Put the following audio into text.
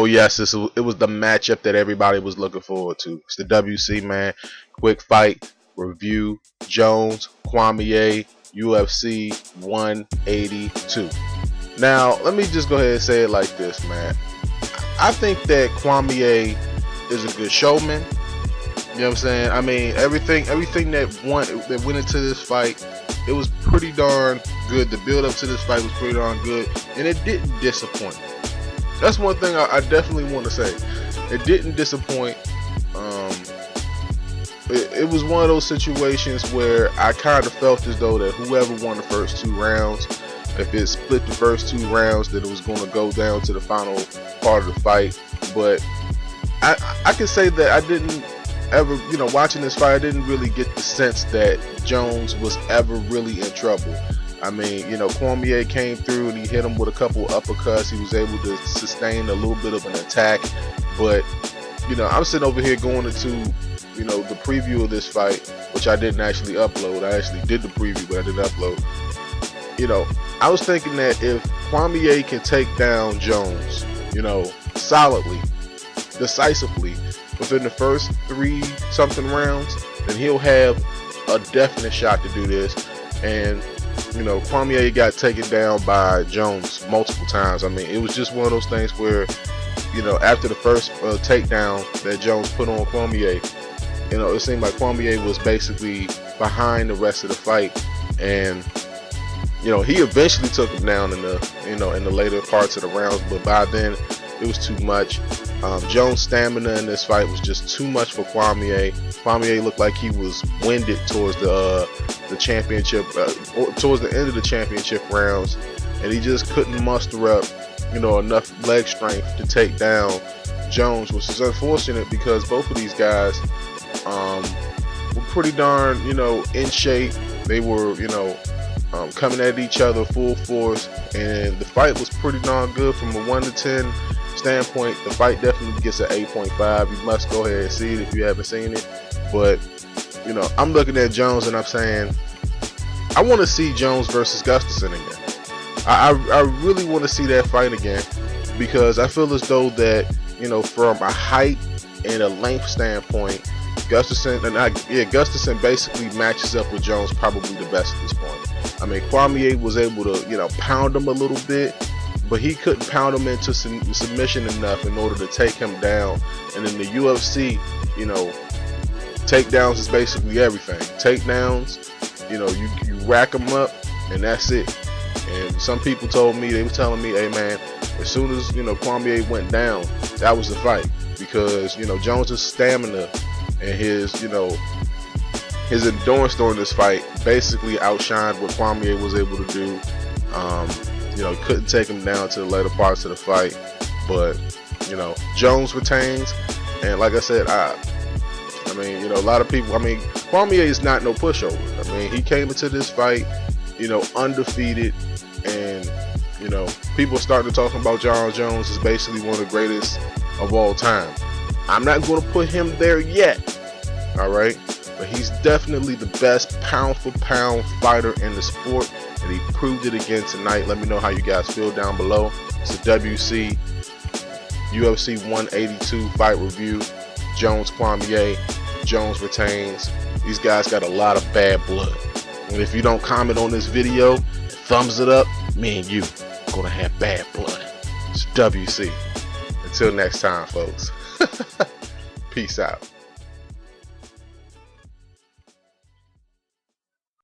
Oh yes, it was the matchup that everybody was looking forward to. It's the WC, man. Quick fight review. Jones, Cormier, UFC 182. Now, let me just go ahead and say it like this, man. I think that Cormier is a good showman. You know what I'm saying? I mean, everything that went into this fight, it was pretty darn good. The build up to this fight was pretty darn good, and it didn't disappoint. That's one thing I definitely want to say. It didn't disappoint. It was one of those situations where I kind of felt as though that whoever won the first 2 rounds, if it split the first 2 rounds, that it was going to go down to the final part of the fight. But I can say that I didn't ever, watching this fight, I didn't really get the sense that Jones was ever really in trouble. I mean, Cormier came through and he hit him with a couple uppercuts. He was able to sustain a little bit of an attack. But, I'm sitting over here going into, the preview of this fight, which I didn't actually upload. I actually did the preview, but I didn't upload. I was thinking that if Cormier can take down Jones, solidly, decisively, within the first 3-something rounds, then he'll have a definite shot to do this. And Cormier got taken down by Jones multiple times. I mean, it was just one of those things where, after the first takedown that Jones put on Cormier, it seemed like Cormier was basically behind the rest of the fight, and he eventually took him down in the in the later parts of the rounds, but by then it was too much. Jones' stamina in this fight was just too much for Cormier. Cormier looked like he was winded towards the championship, towards the end of the championship rounds, and he just couldn't muster up, enough leg strength to take down Jones, which is unfortunate because both of these guys were pretty darn, in shape. They were, coming at each other full force, and the fight was pretty darn good from a 1 to 10 standpoint. The fight definitely gets an 8.5. You must go ahead and see it if you haven't seen it. But I'm looking at Jones and I'm saying I want to see Jones versus Gustafsson again. I really want to see that fight again, because I feel as though that from a height and a length standpoint, Gustafsson basically matches up with Jones probably the best at this point. I mean, Cormier was able to pound him a little bit, but he couldn't pound him into submission enough in order to take him down. And in the UFC, takedowns is basically everything. Takedowns, you rack them up and that's it. And some people told me, they were telling me, hey man, as soon as Cormier went down, that was the fight, because Jones's stamina and his endurance during this fight basically outshined what Cormier was able to do. He couldn't take him down to the later parts of the fight, but Jones retains. And like I said, I mean, a lot of people, Cormier is not no pushover. I mean, he came into this fight, undefeated, and people started talking about John Jones as basically one of the greatest of all time. I'm not going to put him there yet, all right, but he's definitely the best pound for pound fighter in the sport, and he proved it again tonight. Let me know how you guys feel down below. It's a WC UFC 182 fight review. Jones, Cormier. Jones retains. These guys got a lot of bad blood, and if you don't comment on this video, thumbs it up, me and you are gonna have bad blood. It's WC. Until next time, folks. Peace out.